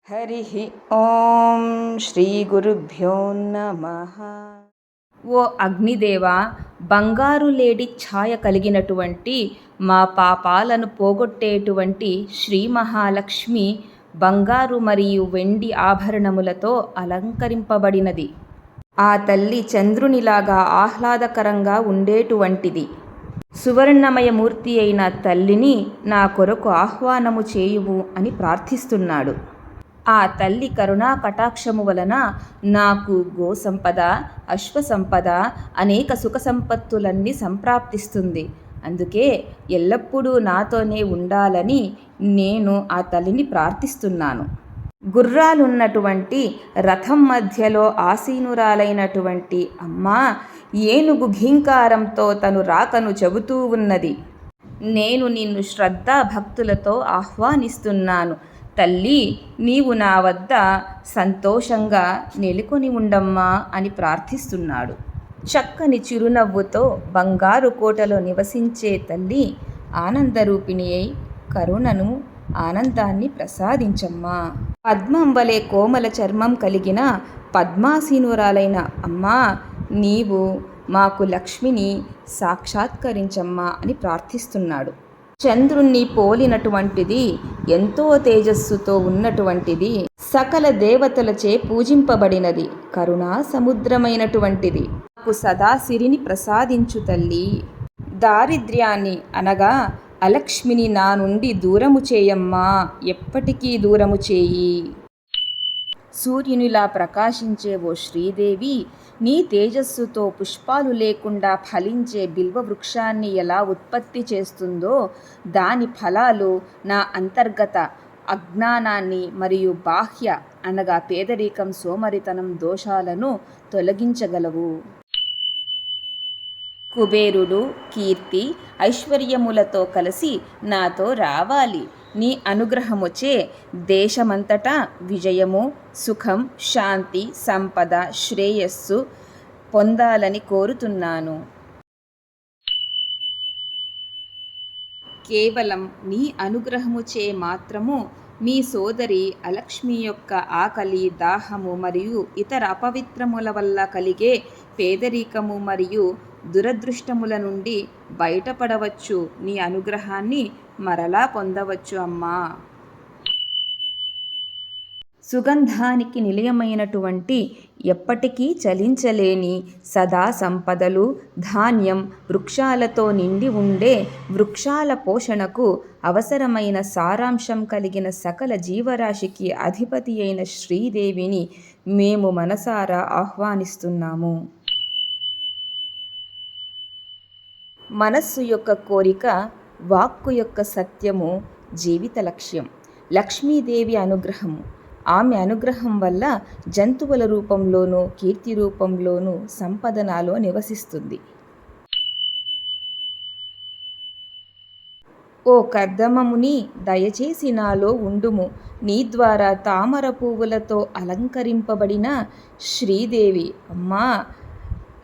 హరి ఓం శ్రీ గురుభ్యో నమః. ఓ అగ్నిదేవా, బంగారు లేడి ఛాయ కలిగినటువంటి మా పాపాలను పోగొట్టేటువంటి శ్రీ మహాలక్ష్మి బంగారు మరియు వెండి ఆభరణములతో అలంకరింపబడినది. ఆ తల్లి చంద్రునిలాగా ఆహ్లాదకరంగా ఉండేటువంటిది. సువర్ణమయ మూర్తి అయిన తల్లిని నా కొరకు ఆహ్వానము చేయుము అని ప్రార్థిస్తున్నాడు. ఆ తల్లి కరుణా కటాక్షము వలన నాకు గోసంపద, అశ్వసంపద, అనేక సుఖ సంపత్తులన్నీ సంప్రాప్తిస్తుంది. అందుకే ఎల్లప్పుడూ నాతోనే ఉండాలని నేను ఆ తల్లిని ప్రార్థిస్తున్నాను. గుర్రాలున్నటువంటి రథం మధ్యలో ఆసీనురాలైనటువంటి అమ్మ ఏనుగు ఘీంకారంతో తను రాకను చెబుతూ ఉన్నది. నేను నిన్ను శ్రద్ధాభక్తులతో ఆహ్వానిస్తున్నాను. తల్లి, నీవు నా వద్ద సంతోషంగా నెలకొని ఉండమ్మా అని ప్రార్థిస్తున్నాడు. చక్కని చిరునవ్వుతో బంగారు కోటలో నివసించే తల్లి ఆనందరూపిణి అయి కరుణను, ఆనందాన్ని ప్రసాదించమ్మా. పద్మం వలె కోమల చర్మం కలిగిన పద్మాసీనురాలైన అమ్మా, నీవు మాకు లక్ష్మిని సాక్షాత్కరించమ్మా అని ప్రార్థిస్తున్నాడు. చంద్రుణ్ణి పోలినటువంటిది, ఎంతో తేజస్సుతో ఉన్నటువంటిది, సకల దేవతలచే పూజింపబడినది, కరుణా సముద్రమైనటువంటిది. నాకు సదా సిరిని ప్రసాదించు తల్లి. దారిద్ర్యాన్ని అనగా అలక్ష్మిని నా నుండి దూరము చేయమ్మా, ఎప్పటికీ దూరము చేయి. సూర్యునిలా ప్రకాశించే ఓ శ్రీదేవి, నీ తేజస్సుతో పుష్పాలు లేకుండా ఫలించే బిల్వ వృక్షాన్ని ఎలా ఉత్పత్తి చేస్తుందో, దాని ఫలాలు నా అంతర్గత అజ్ఞానాన్ని మరియు బాహ్య అనగా పేదరికం, సోమరితనం దోషాలను తొలగించగలవు. కుబేరుడు కీర్తి, ఐశ్వర్యములతో కలిసి నాతో రావాలి. నీ అనుగ్రహముచే దేశమంతటా విజయము, సుఖం, శాంతి, సంపద, శ్రేయస్సు పొందాలని కోరుతున్నాను. కేవలం నీ అనుగ్రహముచే మాత్రము మీ సోదరి అలక్ష్మి యొక్క ఆకలి, దాహము మరియు ఇతర అపవిత్రముల వల్ల కలిగే పేదరికము మరియు దురదృష్టముల నుండి బయటపడవచ్చు. నీ అనుగ్రహాన్ని మరలా పొందవచ్చు అమ్మా. సుగంధానికి నిలయమైనటువంటి, ఎప్పటికీ చలించలేని, సదా సంపదలు, ధాన్యం, వృక్షాలతో నిండి ఉండే, వృక్షాల పోషణకు అవసరమైన సారాంశం కలిగిన సకల జీవరాశికి అధిపతి అయిన శ్రీదేవిని మేము మనసారా ఆహ్వానిస్తున్నాము. మనస్సు యొక్క కోరిక, వాక్కు యొక్క సత్యము జీవిత లక్ష్యం. లక్ష్మీదేవి అనుగ్రహము. ఆమె అనుగ్రహం వల్ల జంతువుల రూపంలోనూ, కీర్తి రూపంలోనూ సంపద నాలో నివసిస్తుంది. ఓ కర్దమముని, దయచేసి నాలో ఉండుము. నీ ద్వారా తామర పువ్వులతో అలంకరింపబడిన శ్రీదేవి అమ్మా,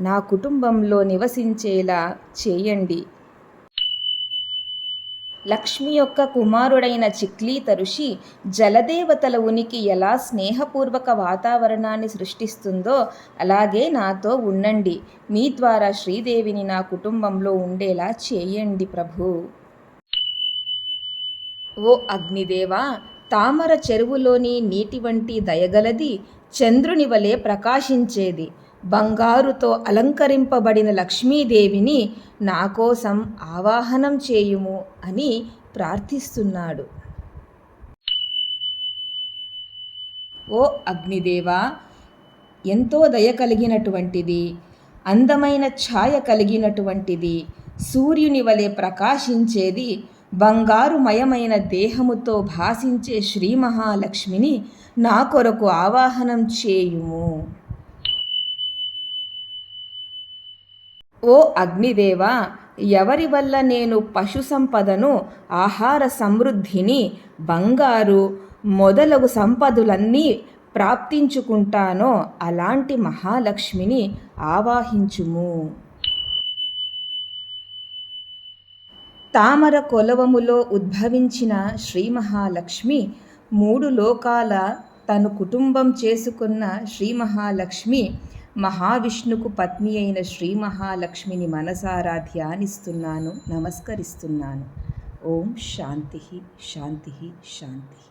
నా కుటుంబంలో నివసించేలా చేయండి. లక్ష్మి యొక్క కుమారుడైన చిక్లీత ఋషి జలదేవతల ఉనికి ఎలా స్నేహపూర్వక వాతావరణాన్ని సృష్టిస్తుందో అలాగే నాతో ఉండండి. మీ ద్వారా శ్రీదేవిని నా కుటుంబంలో ఉండేలా చేయండి ప్రభు. ఓ అగ్నిదేవా, తామర చెరువులోని నీటి వంటి దయగలది, చంద్రుని వలె ప్రకాశించేది, బంగారుతో అలంకరింపబడిన లక్ష్మీదేవిని నా కోసం ఆవాహనం చేయుము అని ప్రార్థిస్తున్నాడు. ఓ అగ్నిదేవా, ఎంతో దయ కలిగినటువంటిది, అందమైన ఛాయ కలిగినటువంటిది, సూర్యుని వలె ప్రకాశించేది, బంగారుమయమైన దేహముతో భాసించే శ్రీ మహాలక్ష్మిని నా కొరకు ఆవాహనం చేయుము. ఓ అగ్నిదేవా, ఎవరి వల్ల నేను పశు సంపదను, ఆహార సమృద్ధిని, బంగారు మొదలగు సంపదలన్నీ ప్రాప్తించుకుంటానో అలాంటి మహాలక్ష్మిని ఆవాహించుము. తామర కొలవములో ఉద్భవించిన శ్రీ మహాలక్ష్మి 3 లోకాల తను కుటుంబం చేసుకున్న శ్రీ మహాలక్ష్మి మహావిష్ణుకు పత్ని అయిన శ్రీ మహాలక్ష్మిని మనసారా ధ్యానిస్తున్నాను, నమస్కరిస్తున్నాను. ఓం శాంతి శాంతి శాంతి.